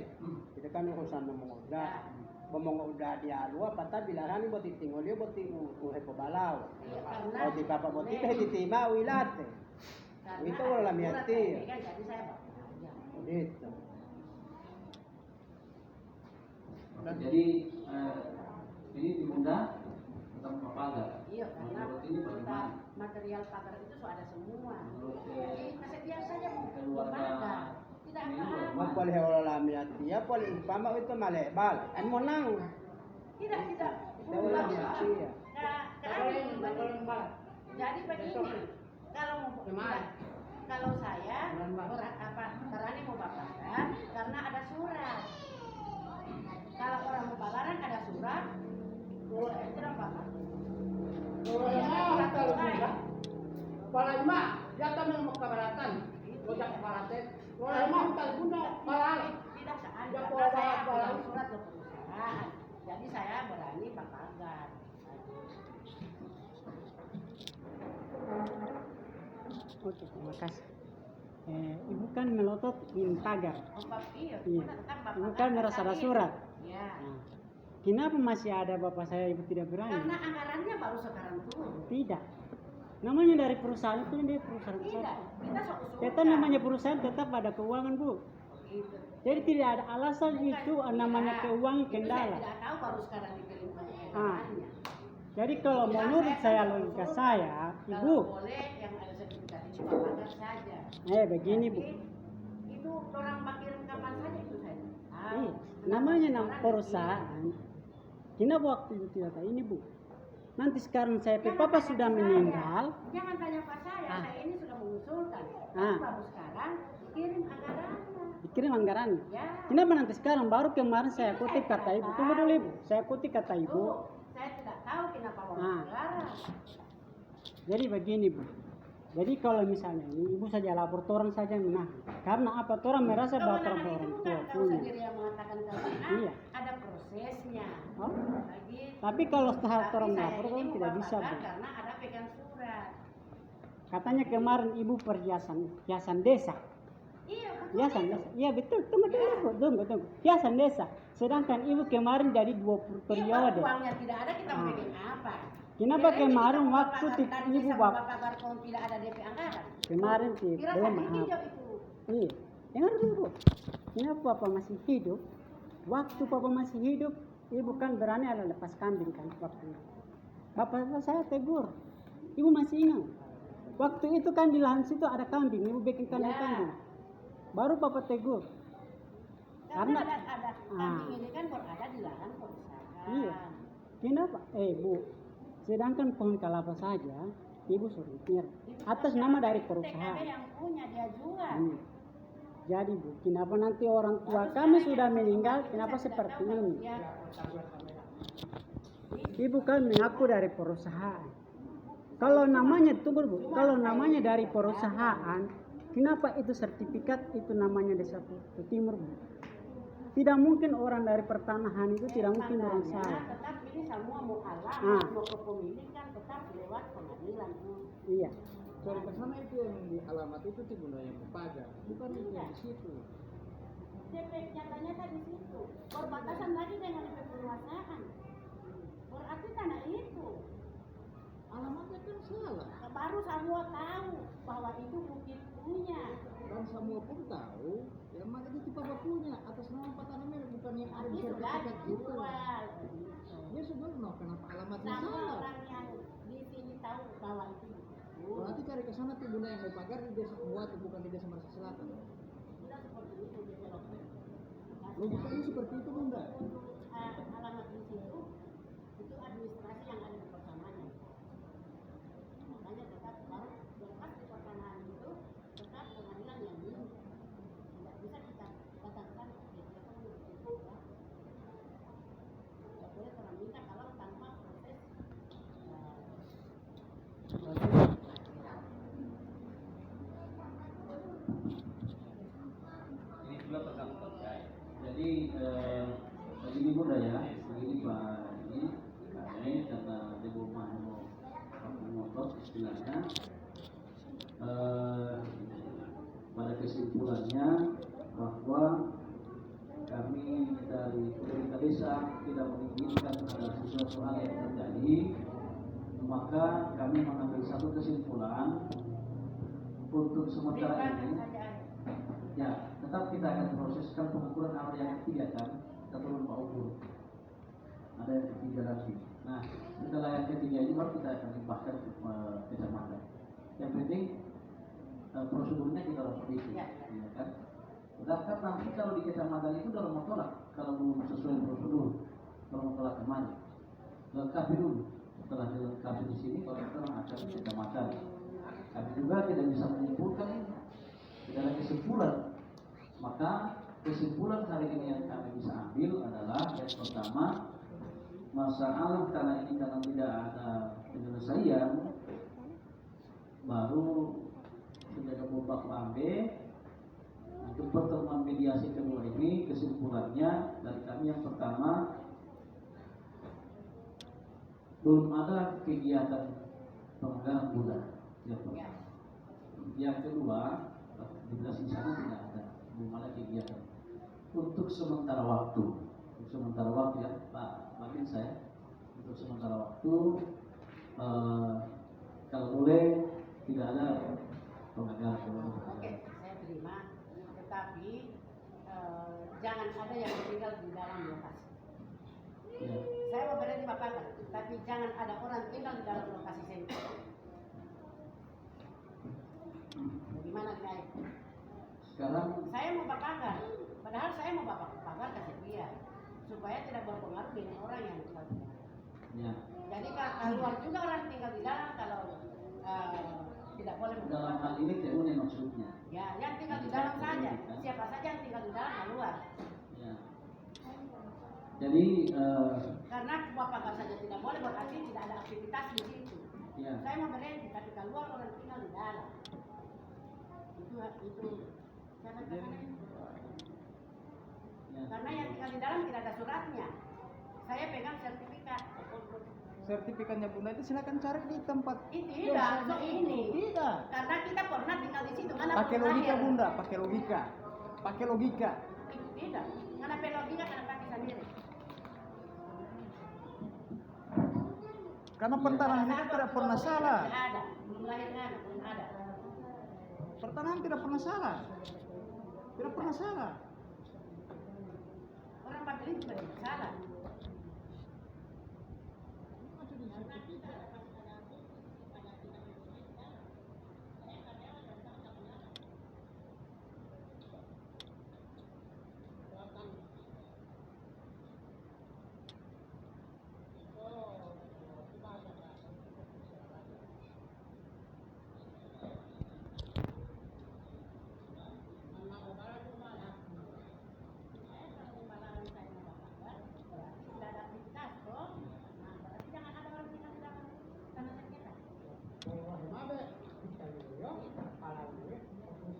Kita kan urusan mengoda. Mengoda dia lu apa tak bilaran buat ditinggal dia buat uhe pebalau. Kalau di papa buat kita ditima wilat. Itu lah miati. Jadi saya Gitu. Jadi ini diundang tentang pagar. iya karena Menurut ini bagaimana? material pagar itu sudah ada semua. Menurut Jadi masih biasa saja mau keluarga pagar. Tidak apa-apa. Mak boleh orang miati ya boleh umpama itu malebal. Monang. Tidak. Kita orang miati ya. Jadi begini, kalau saya Terani mau bakaran karena ada surat. Kalau orang mau bakaran ada surat, tidak bakar. Para lima, dia kami mau keberatan. Ojak keberatan. Para lima tak guna balai. Tidak seandainya saya pulang surat ke perusahaan. Jadi saya berani bakaran. Oke, terima kasih. Ibu kan melotot ingin pagar. Iya. Ibu kan merasa ada surat. Iya. Nah, kenapa masih ada bapak saya ibu tidak berani? Karena anggarannya baru sekarang turun. Tidak. Namanya dari perusahaan itu dia perusahaan Tidak, besar. kita sok Kita namanya perusahaan tetap ada keuangan bu. Gitu. Jadi tidak ada alasan itu namanya keuangan Itu kendala. saya tidak tahu baru sekarang dikirimkan Ah. anggarannya. Jadi kalau menurut saya logika saya, Kalau ibu, boleh yang ada sertifikat itu pagar saja. begini bu. Itu orang kirim kapan saja itu saya. Iya, namanya perusahaan. Kenapa waktu itu tidak tahu ini Bu? Nanti sekarang saya papa sudah meninggal. Jangan tanya Pak saya ini sudah mengusulkan. Baru sekarang dikirim anggarannya. Dikirim anggarannya. Ya. Kenapa nanti sekarang? Baru kemarin saya kutip kata Ibu. Tunggu dulu Ibu. Saya kutip kata Ibu. Saya tidak tahu kenapa orang sekarang. Jadi begini Bu. Jadi kalau misalnya ini Ibu saja lapor orang saja menahan. Karena apa? Orang merasa bahwa orang tua Tahu punya. sendiri yang mengatakan Iya. ada prosesnya. Oh. Lagi. Tapi kalau setelah orang Saya lapor ini kan tidak bisa Bu. karena ada pegang surat. Katanya kemarin Ibu perhiasan desa. Iya, Hiasan desa. Iya betul. Tunggu. Hiasan desa. Sedangkan Ibu kemarin jadi 20 periode. Uangnya tidak ada kita mau pegang apa? Kenapa kemarin waktu Ibu Bapak Garkon tidak ada DP anggaran? kemarin Kira belum saya maaf. hijau itu. Iya. Dengar dulu. Kenapa Papa masih hidup? Waktu Papa masih hidup, Ibu kan berani ada lepas kambing kan waktu itu. Bapak saya tegur. Ibu masih ingat. Waktu itu kan di lahan situ ada kambing, Ibu bikin kandang kambing. Baru Papa tegur. Karena ada kambing ini kan berada di lahan perusahaan. Iya. Kenapa? Bu, sedangkan pohon kelapa saja, Ibu suruh mikir. Atas nama dari perusahaan. TKB yang punya dia jual. Jadi Bu, kenapa nanti orang tua kami sudah meninggal, kenapa seperti ini? Ibu kan mengaku dari perusahaan. Kalau namanya, tunggu Bu, kalau namanya dari perusahaan, kenapa itu sertifikat itu namanya Desa Putu Timur Bu? Tidak mungkin orang dari pertanahan itu tidak mungkin orang salah. Tetap ini semua mau alamat, mau kepemilikan tetap lewat pengadilan. Iya. Cari ke sana itu yang di alamat itu tuh Bunda yang berpagar, bukan itu yang di situ. DP nyatanya tadi di situ. Perbatasan lagi dengan DP penguasaan. Berarti tanah itu. Alamatnya kan salah. Baru semua tahu bahwa itu bukit punya. Dan semua pun tahu yang mana itu Papa punya atas nama Pak Tanamir, bukan yang ada di Itu sudah sertifikat itu. dijual. Ya sudah, kenapa alamatnya Sama salah? orang yang di sini tahu bahwa itu. Berarti cari ke sana tuh Bunda yang mau pagar di Desa Kuat, bukan di Desa Marsa Selatan. Sudah seperti itu developer. Logikanya seperti itu Bunda. Untuk alamat di situ itu administrasi yang ada di pertanahan. Makanya tetap baru lepas di pertanahan itu tetap pengadilan yang ini tidak bisa kita katakan tidak boleh orang minta kalau tanpa proses Ini juga tergantung terkait. Jadi begini Bunda ya, begini Pak ini kami karena Ibu mau ngotot istilahnya. Pada kesimpulannya bahwa kami dari pemerintah desa tidak menginginkan ada sesuatu hal yang terjadi, maka kami mengambil satu kesimpulan untuk sementara ini. Ya, tetap kita akan proseskan pengukuran awal yang ketiga kan, kita belum mau ukur. Ada yang ketiga lagi. Nah, setelah yang ketiga ini baru kita akan limpahkan ke kecamatan. Yang penting prosedurnya kita harus ikuti, ya kan? Sedangkan nanti kalau di kecamatan itu kalau mau tolak, kalau belum sesuai prosedur, kalau mau tolak kemana? Lengkapi dulu. Setelah dilengkapi di sini, kalau kita akan ke kecamatan. Kami juga tidak bisa menyimpulkan ini. Tidak ada kesimpulan. Maka kesimpulan hari ini yang kami bisa ambil adalah yang pertama, masalah tanah ini karena tidak ada penyelesaian, baru menjaga bombak lambe untuk pertemuan mediasi kedua ini. Kesimpulannya dari kami yang pertama, belum ada kegiatan penganggaran bulan. Yang kedua, aktivitas di sana tidak ada, belum ada kegiatan. Untuk sementara waktu ya Pak Makin saya, untuk sementara waktu kalau boleh tidak ada penganggaran. Oke, saya terima. Tetapi jangan ada yang tinggal di dalam lokasi. Ya. Saya mau berani papakan, tapi jangan ada orang tinggal di dalam lokasi sentral. Bagaimana guys? Sekarang Saya mau pagar, padahal saya mau pagar kasih dia supaya tidak berpengaruh dengan orang yang tinggal di dalam. ya Jadi kalau keluar juga orang tinggal di dalam kalau tidak boleh dalam hal membuka. ini teori maksudnya. Ya, yang tinggal di dalam saja. Siapa saja yang tinggal di dalam keluar. Ya. Jadi Karena buat pagar saja tidak boleh berarti tidak ada aktivitas di situ. ya Saya mau berhenti tapi keluar orang tinggal di dalam. Itu saya katakan itu. ya. Karena yang tinggal di dalam tidak ada suratnya. Saya pegang sertifikat. Sertifikatnya Bunda itu silakan cari di tempat. Tidak, so ini. Tidak. Karena kita pernah tinggal di situ. Mana Pakai pernah logika ya? Bunda, pakai logika. Pakai logika. Tidak. Mana pakai logika karena pakai sendiri. Karena pertanahan itu tidak pernah salah. Tidak ada. Belum lahirkan, belum ada. Pertanahan tidak pernah salah. Tidak pernah salah. Orang pembeli juga tidak salah.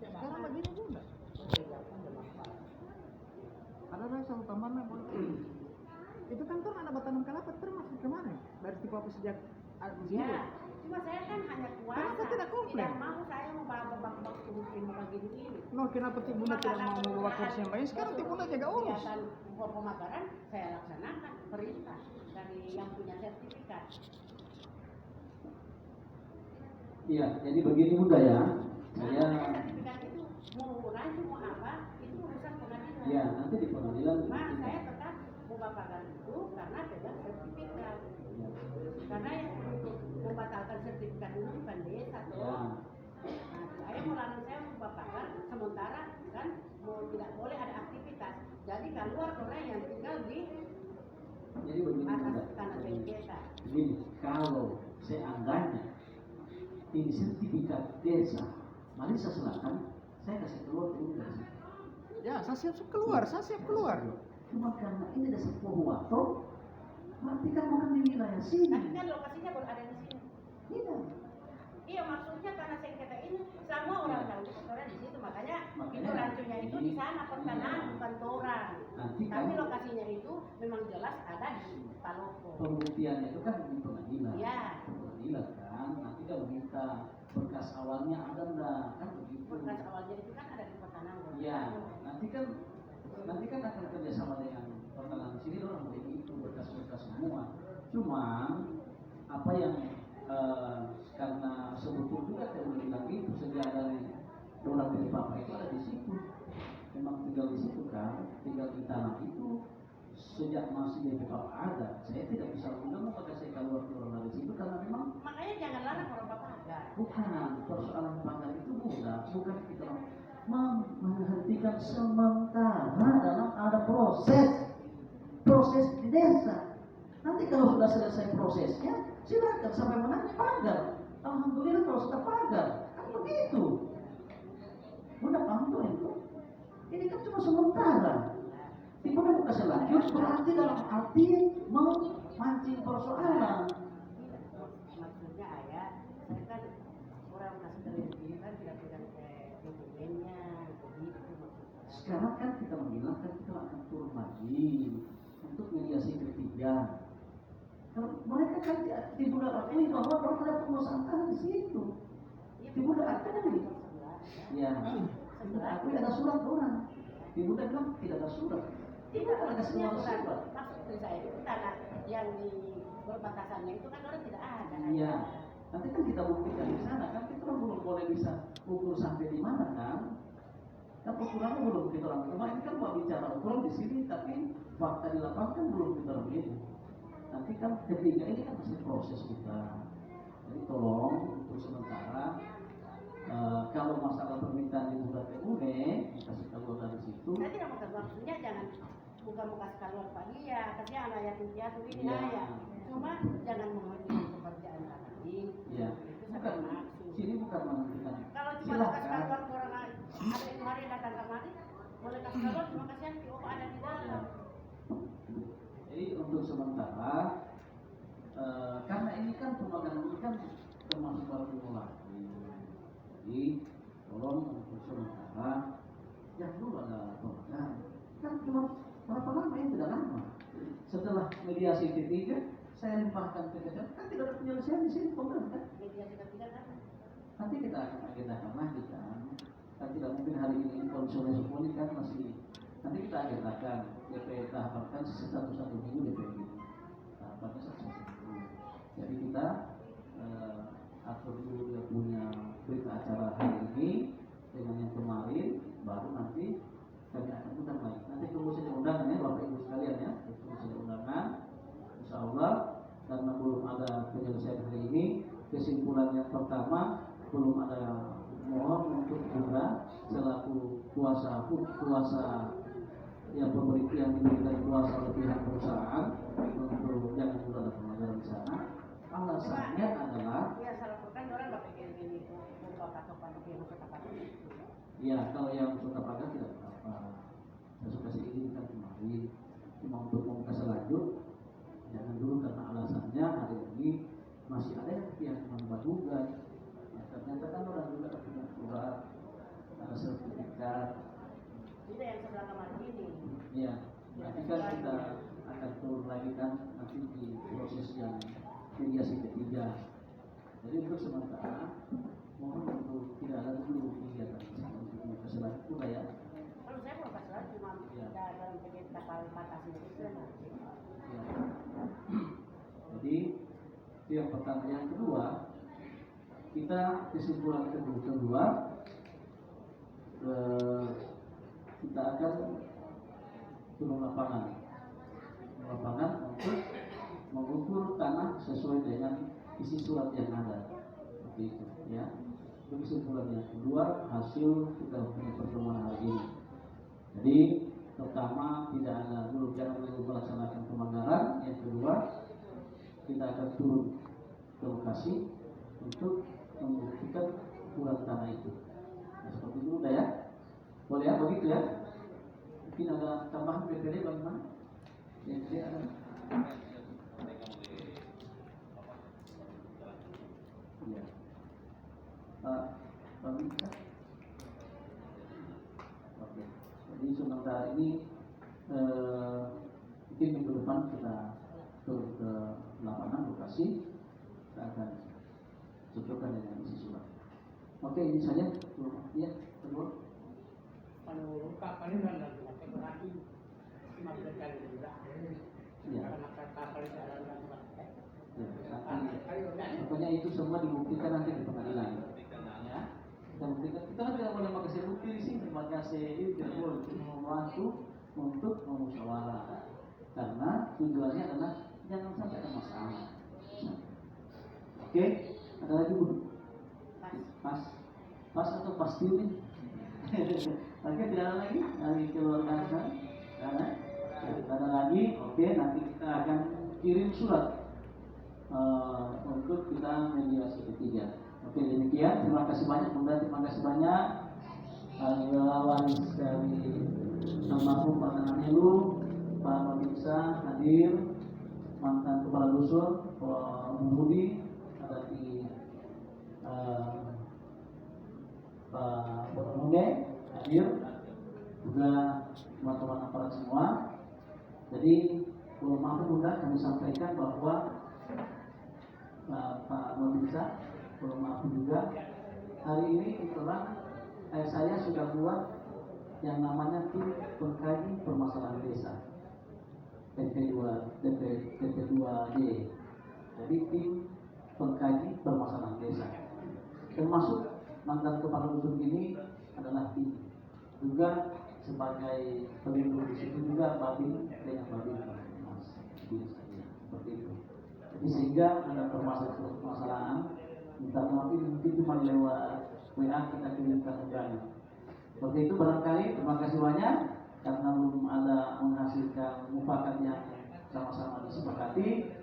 Sekarang begini Bunda. Ada lagi satu tambahan boleh. Itu kan tuh ada batanan kelapa termasuk kemarin dari tipe apa sejak di sini. Ya, cuma saya kan hanya kuasa. Kenapa tidak komplain? Tidak mau saya mau babak-babak mungkin begini ini. No, kenapa Ti Bunda tidak mau membawa kursi yang baik? Sekarang Ti Bunda jaga urus. Kegiatan pemagaran saya laksanakan perintah dari yang punya sertifikat. Iya, jadi begini Bunda ya. Saya Sertifikat itu mau rancu mau apa itu urusan pengadilan. ya nanti di pengadilan Nah, saya tetap membatalkan itu karena pegang sertifikat. ya. Karena yang untuk membatalkan sertifikat itu bukan desa Ya. toh. Nah, saya melarang saya membatalkan sementara kan mau tidak boleh ada aktivitas. Jadi keluar orang yang tinggal di Jadi begini atas Bunda. tanah sengketa. Begini, kalau seandainya ini sertifikat desa Marisa Selatan, saya kasih keluar dulu dari situ. Ya, saya siap keluar, saya siap keluar. Cuma karena ini ada sebuah waktu, berarti kan bukan di wilayah sini. Tapi kan lokasinya baru ada di sini. Iya. Iya maksudnya tanah sengketa ini semua orang tahu itu orang di situ makanya Makanya itu rancunya itu di sana pertanahan bukan orang. Nanti Tapi kan lokasinya itu memang jelas ada di Paloko. pembuktiannya itu kan di pengadilan. Iya. Pengadilan kan, nanti kan minta berkas awalnya ada enggak, kan begitu. Berkas awalnya itu kan ada di pertanahan. Iya, nanti kan akan kerjasama dengan pertanahan sini orang begitu berkas-berkas semua. Cuman apa yang karena sebetulnya juga teori bilang itu sejak dari orang dari Bapak itu ada di situ. Memang tinggal di situ kan, tinggal di tanah itu sejak masih dari Bapak ada. Saya tidak bisa undang apakah saya keluar dari situ karena memang Makanya jangan larang orang bapak pagar. bukan persoalan pagar itu bukan kita menghentikan sementara dalam ada proses di desa. Nanti kalau sudah selesai prosesnya, silakan sampai mana pagar. Alhamdulillah kalau sudah pagar, kan begitu. Udah paham tuh itu. Ini kan cuma sementara. Tiba mau kasih lanjut berarti dalam arti memancing persoalan. Maksudnya ayah, saya kan orang masih terlebih kan tidak pegang dokumennya, begitu maksudnya. Sekarang kan kita bilang kan kita akan turun lagi untuk mediasi ketiga. Kalau mereka kan tidak akui bahwa ada penguasaan tanah di situ. Tidak akui. Ya, tidak akui ada surat orang. Tidak bilang tidak ada surat. Tidak ada semua surat. Maksud saya itu tanah yang di perbatasannya itu kan orang tidak ada. Iya. Nanti kan kita buktikan di sana kan kita belum boleh bisa ukur sampai di mana kan. Kan ukurannya belum kita orang. Cuma ini kan mau bicara ukuran di sini tapi fakta di lapangan kan belum kita begitu. Nanti kan ketiga ini kan masih proses kita. Jadi tolong untuk sementara kalau masalah permintaan di bulan TUD dikasih keluar dari situ. Saya tidak mau maksudnya jangan bukan mau kasih keluar Pak dia, tapi anak yatim piatu ini Iya. ayah. Cuma jangan menghentikan pekerjaan tadi. Iya. Itu Bukan, sangat maksud. sini bukan menghentikan. Kalau cuma kasih keluar ke orang lain, ada yang kemarin datang kemari, boleh kasih keluar, cuma kasihan oh ada di dalam. Jadi untuk sementara karena ini kan pemagangan ini kan termasuk baru mulai. Jadi tolong untuk sementara jangan dulu ada pemagangan. Kan cuma berapa lama ya, tidak lama. Setelah mediasi ketiga saya limpahkan ke kejaksaan, kan tidak ada penyelesaian di sini program kan? Mediasi ketiga kan? Nanti kita akan agendakan lagi kan tidak mungkin hari ini kalau sore ini kan masih nanti kita agendakan DP tahapan satu minggu DP ini tahapannya satu minggu. Jadi kita atur dulu dia punya berita acara hari ini dengan yang kemarin, baru nanti kami akan putar lagi. Nanti tunggu saja undangan ya Bapak Ibu sekalian ya, tunggu saja undangan. Insya Allah karena belum ada penyelesaian hari ini, kesimpulan yang pertama belum ada mohon untuk Bunda selaku kuasa yang diberikan kuasa oleh pihak perusahaan untuk jangan dulu ada pelanggaran di sana. Alasannya adalah ya salah kan orang bapak gini untuk atau pakai yang suka pakai. ya kalau yang suka pakai tidak apa-apa. Saya suka sih ini kan kemarin cuma untuk membuka selanjut jangan dulu karena alasannya hari ini masih ada yang membagugan. Ya, ternyata kan orang juga punya surat, ada sertifikat. Itu yang sebelah kamar ini. Ya, nanti kan kita akan turun lagi kan nanti di proses yang mediasi ketiga. Jadi untuk sementara mohon untuk tidak ada dulu kegiatan untuk membuka selanjut udah ya. Kalau saya mau kasih lagi cuma Ya. dalam kegiatan kapal batasnya itu Ya. Jadi itu yang pertama. Yang kedua, kita kesimpulan kedua kita akan turun lapangan untuk mengukur tanah sesuai dengan isi surat yang ada. Seperti itu ya. Itu kesimpulan yang kedua hasil kita punya pertemuan hari ini. Jadi pertama tidak ada dulu jangan melaksanakan pemanggaran. Yang kedua kita akan turun ke lokasi untuk membuktikan ukuran tanah itu. Nah, seperti itu udah ya. Boleh ya begitu ya. Mungkin ada tambahan PPD bagaimana? PPD ada. Iya. Bang Mika. Oke. Jadi sementara ini mungkin minggu depan kita turun ke lapangan lokasi, kita akan cocokkan dengan isi surat. Oke, ini saja. Ya, kedua. Kalau kapal ini kan pakai berarti 15 kali juga. Iya. Karena kapal jalan dan pakai. Ya, nanti, pokoknya itu semua dibuktikan nanti di pengadilan. Ya, kita buktikan. Kita kan tidak boleh mengasih bukti di sini, mengasih itu tidak boleh membantu untuk memusyawarah. Karena tujuannya adalah jangan sampai ada masalah. Oke, ada lagi Bu? Pas atau pasti nih? Oke, tidak ada lagi dari keluarga ada lagi. Oke, nanti kita akan kirim surat untuk kita mediasi ketiga. Oke, demikian. Terima kasih banyak Bunda, terima kasih banyak waris dari almarhum Pak Tanamilu, Pak Mabisa hadir, mantan kepala dusun Pak Budi, ada di Pak Bonomude hadir, juga teman-teman aparat semua. Jadi maaf Bunda, kami sampaikan bahwa Pak Mabisa, maaf juga hari ini kebetulan saya sudah buat yang namanya tim pengkaji permasalahan desa TP2D. Jadi tim pengkaji permasalahan desa, termasuk mantan kepala dusun ini adalah tim juga sebagai pelindung di situ juga Babin dengan Babin Mas seperti itu. Jadi sehingga ada permasalahan minta maaf mungkin cuma lewat WA kita kirimkan undangan. Seperti itu barangkali. Terima kasih banyak karena belum ada menghasilkan mufakat yang sama-sama disepakati,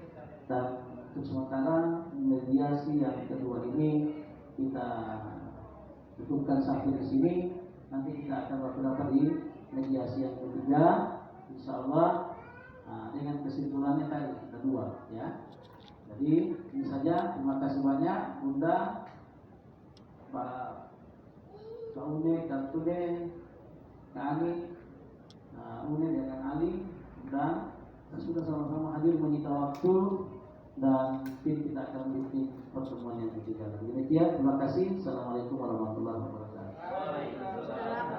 dan untuk sementara mediasi yang kedua ini kita cukupkan sampai di sini. Nanti kita akan berpendapat di mediasi yang ketiga, insya Allah dengan kesimpulannya tadi ada dua, ya. Jadi ini saja. Terima kasih banyak Bunda, Pak Une, dan Tude, Kak Ali, Une dengan Ali, dan kita sudah sama-sama hadir menyita waktu, dan mungkin kita akan memiliki pertemuan yang ketiga. Demikian, terima kasih. Assalamualaikum warahmatullahi wabarakatuh.